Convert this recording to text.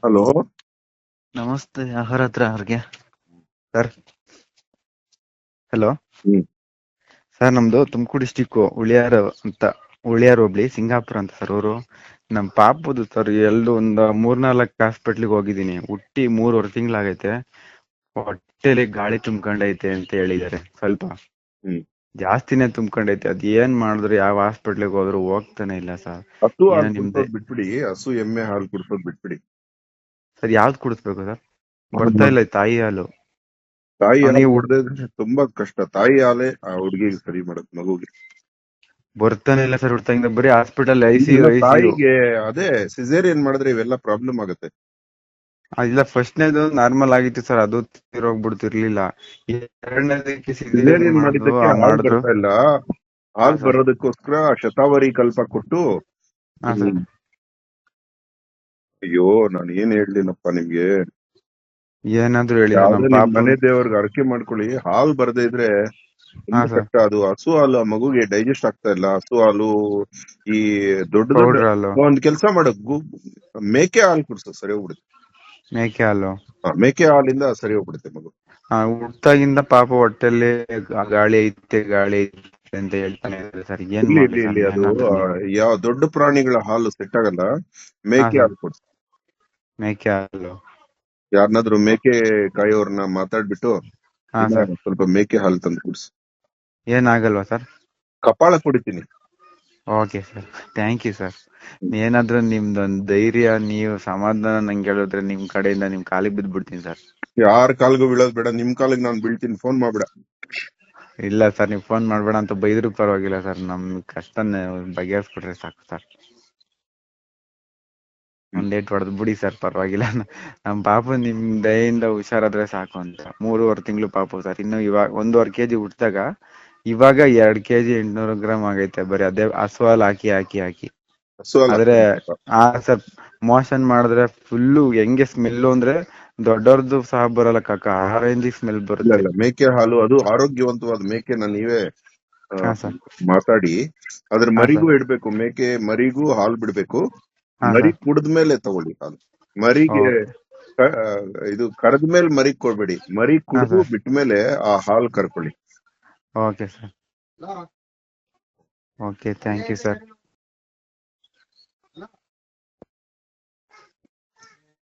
Hello. ನಮಸ್ತೆ. ಯಾರ ಹತ್ರ ಅವ್ರಿಗೆ ಸರ್? ಹಲೋ ಹ್ಮ್ ಸರ್, ನಮ್ದು ತುಮಕೂರು ಡಿಸ್ಟಿಕ್ ಉಳಿಯಾರ ಅಂತ, ಉಳಿಯಾರ್ ಹೋಬ್ಳಿ, ಸಿಂಗಾಪುರ ಅಂತ ಸರ್ ಊರು. ನಮ್ ಪಾಪುದು ಸರ್ ಒಂದು 3-4 ಹಾಸ್ಪಿಟ್ಲಿಗೆ ಹೋಗಿದ್ದೀನಿ. ಹುಟ್ಟಿ 3.5 ತಿಂಗಳಾಗೈತೆ. ಹೊಟ್ಟೆಲಿ ಗಾಳಿ ತುಂಬ್ಕೊಂಡೈತೆ ಅಂತ ಹೇಳಿದ್ದಾರೆ. ಸ್ವಲ್ಪ ಹ್ಮ್ ಜಾಸ್ತಿನೇ ತುಂಬ್ಕೊಂಡೈತೆ. ಅದ್ ಏನ್ ಮಾಡಿದ್ರು, ಯಾವ ಹಾಸ್ಪಿಟ್ಲಿಗೆ ಹೋದ್ರು ಹೋಗ್ತಾನೆ ಇಲ್ಲ ಸರ್. ಹಸು ಏನೋ ಹಾಲು ನಿಮ್ದೆ ಕುಡ್ಸೋದ್ ಬಿಟ್ಬಿಡಿ, ಹಸು ಎಮ್ಮೆ ಹಾಲು ಕುಡ್ಸೋದ್ ಬಿಟ್ಬಿಡಿ. ಸರ್, ಯಾವ್ದು ಕುಡಿಸ್ಬೇಕು ಸರ್? ಬರ್ತಾ ಇಲ್ಲ ತಾಯಿ ಹಾಲು. ತಾಯಿ ಹಾಲು ಅವನಿಗೆ ಕುಡ್ದೇ ಇದ್ರೆ ತುಂಬಾ ಕಷ್ಟ. ತಾಯಿ ಹಾಲೇ ಆ ಹುಡುಗಿಗೆ ಸರಿ ಮಾಡತ್, ಮಗುಗೆ. ಬರ್ತಾನೆ ಇಲ್ಲ ಸರ್. ಹುಡ್ತಾಗಿಂದ ಬರೀ ಹಾಸ್ಪಿಟಲ್ ಈಗೆಲ್ಲ ಐಸಿಯು. ತಾಯಿಗೆ ಅದೇ ಸಿಸೇರಿಯನ್ ಮಾಡಿದ್ರೆ ಇವೆಲ್ಲ ಪ್ರಾಬ್ಲಮ್ ಆಗುತ್ತೆ. ಇಲ್ಲ, ಫಸ್ಟ್ನೇದು ನಾರ್ಮಲ್ ಆಗಿತ್ತು ಸರ್, ಅದು ತಿರೋಗ್ಬಿಡ್ತಿರ್ಲಿಲ್ಲ. ಎರಡನೇದಕ್ಕೆ ಸಿಸೇರಿಯನ್ ಸಿಸೇರಿಯನ್ ಮಾಡಿದ್ರು, ಮಾಡಿದ್ದಕ್ಕೆ ಹಾಲ್ ಮಾಡಿದ್ರು. ಬರ್ತಾ ಇಲ್ಲ. ಹಾ ಹಾಲ್ ಸರ್. ಬರೋದಕ್ಕೋಸ್ಕರ ಶತಾವರಿ ಕಲ್ಪ ಕೊಟ್ಟು. ಹಾ ಸರ್. ಅಯ್ಯೋ, ನಾನು ಏನ್ ಹೇಳ್ಲಿನಪ್ಪ ನಿಮ್ಗೆ. ಏನಾದ್ರು ಹೇಳಿ ಸರ್, ಯಾವ್ದೇ ನಮ್ ನಿಮ್ ಪಾಪ. ಮನೆ ದೇವ್ರಿಗೆ ಅರಕೆ ಮಾಡ್ಕೊಳ್ಳಿ. ಹಾಲ್ ಬರದೇ ಇದ್ರೆ ಹಾ ತುಂಬಾ ಸರ್. ಕಷ್ಟ. ಅದು ಹಸು ಹಾಲು ಆ ಮಗುಗೆ ಡೈಜೆಸ್ಟ್ ಆಗ್ತಾ ಇಲ್ಲ. ಹಸು ಹಾಲು, ಈ ದೊಡ್ಡ ದೊಡ್ಡ ಪೌಡ್ರ್ ಹಾಲು, ಒಂದ್ ಕೆಲ್ಸ ಮಾಡು, ಮೇಕೆ ಹಾಲು ಕುಡ್ಸು, ಸರಿ ಹೋಗ್ಬಿಡುತ್ತೆ. ಮೇಕೆ ಹಾಲು. ಮೇಕೆ ಹಾಲಿಂದ ಸರಿ ಹೋಗ್ಬಿಡುತ್ತೆ ಮಗು. ಹುಟ್ಟಾಗಿಂದ ಪಾಪ ಹೊಟ್ಟೆಲ್ಲಿ ಗಾಳಿ ಐತೆ, ಗಾಳಿ ಐತೆ ಅಂತ ಹೇಳ್ತಾನೆ ಇದ್ದಾರೆ ಸರ್. ಏನ್ ಇಲ್ಲಿ ಇಲ್ಲಿ ಮಾಡ್ಲಿ ಸರ್? ಇಲ್ಲಿ ಅದು ಏನಾದ್ರು ನೀವು. ಯಾವ ದೊಡ್ಡ ಪ್ರಾಣಿಗಳ ಹಾಲು ಸೆಟ್ ಆಗಲ್ಲ. ಹಾ ಮೇಕೆ ಸರ್. ಹಾಲು ಕೊಡ್ಸು. ಮೇಕೆ ಹಾಲು. ಯಾರನ್ನಾದ್ರೂ ಮೇಕೆ ಕಾಯೋರ್ನ ಮಾತಾಡ್ಬಿಟ್ಟು ಹಾ ಇಲ್ಲ ಸರ್. ಸ್ವಲ್ಪ ಮೇಕೆ ಹಾಲು ತಂದು ಕುಡ್ಸು. ಏನಾಗಲ್ವಾ ಸರ್? ಕಪಾಳ ಕುಡಿತೀನಿ. Okay sir, thank you sir. ಏನಾದ್ರೂ ನಿಮ್ದೊಂದು ಧೈರ್ಯ, ನೀವು ಸಮಾಧಾನ ನಂಗೆ ಹೇಳಿದ್ರೆ, ನಿಮ್ ಕಡೆಯಿಂದ ನಿಮ್ ಕಾಲಿಗೆ ಬಿದ್ದ್ಬಿಡ್ತೀನಿ ಸರ್. ಯಾರ ಕಾಲ್ಗೂ ಬೀಳೋದ್ ಬೇಡ, ನಿಮ್ ಕಾಲಿಗೆ ನಾನ್ ಬೀಳ್ತೀನಿ. ಫೋನ್ ಮಾಡ್ಬೇಡ. ಇಲ್ಲ ಸರ್, ನೀವು ಫೋನ್ ಮಾಡ್ಬೇಡ ಅಂತ ಬೈದ್ರು ಪರವಾಗಿಲ್ಲ ಸರ್. ನಮ್ ಕಷ್ಟನ ಬಗೆಹರಿಸ್ಬಿಟ್ರೆ ಸಾಕು ಸರ್. ಒಂದೇಟ್ ಹೊಡೆದ್ ಬಿಡಿ ಸರ್, ಪರವಾಗಿಲ್ಲ. ನಮ್ ಪಾಪು ನಿಮ್ ದಯೆಯಿಂದ ಹುಷಾರಾದ್ರೆ ಸಾಕು ಅಂತ. 3.5 ತಿಂಗಳು ಪಾಪು ಸರ್. ಇನ್ನು ಇವಾಗ 1.5 kg ಹುಟ್ಟಿದಾಗ, ಇವಾಗ 2 kg 800 ಗ್ರಾಮ್ ಆಗೈತೆ. ಬರೀ ಅದೇ ಹಸು ಹಾಲು ಹಾಕಿ ಹಾಕಿ ಹಾಕಿ. ಹಸು ಹಾಲು ಆದ್ರೆ ಹಾಕ್ತೀನಿ ಪಾಪ. ಸರ್, ಮೋಷನ್ ಮಾಡಿದ್ರೆ ಫುಲ್ಲು ಹೆಂಗೆ ಸ್ಮೆಲ್ಲು ಅಂದ್ರೆ, ದೊಡ್ಡವ್ರದ್ದು ಸಹ ಬರಲ್ಲ ಕಾಕ, ಆ ರೇಂಜಿಗೆ ಸ್ಮೆಲ್ ಇಲ್ಲ ಬರುತ್ತೆ. ಇಲ್ಲ, ಮೇಕೆ ಹಾಲು ಅದು ಆರೋಗ್ಯವಂತವಾದ ಮೇಕೆನ ನೀವೇ ಆ, ಹಾ ಸರ್. ಮಾತಾಡಿ ಅದ್ರ ಹಾ ಮರಿಗೂ ಸರ್. ಇಡ್ಬೇಕು. ಮೇಕೆ ಮರಿಗೂ ಹಾಲು ಬಿಡ್ಬೇಕು. ಹಾ ಮರಿ ಸರ್. ಕುಡಿದ್ಮೇಲೆ ತಗೊಳ್ಳಿ ಹಾಲು. ಮರಿಗೆ ಓಕೆ. ಕ- ಆ, ಇದು ಕರೆದ್ಮೇಲೆ ಮರಿ ಕೊಡ್ಬೇಡಿ. ಮರಿ ಹಾ ಕುಡಿದು ಸರ್. ಬಿಟ್ಮೇಲೆ ಆ ಹಾಲು ಕರ್ಕೊಳ್ಳಿ. Okay sir. Okay, thank you sir.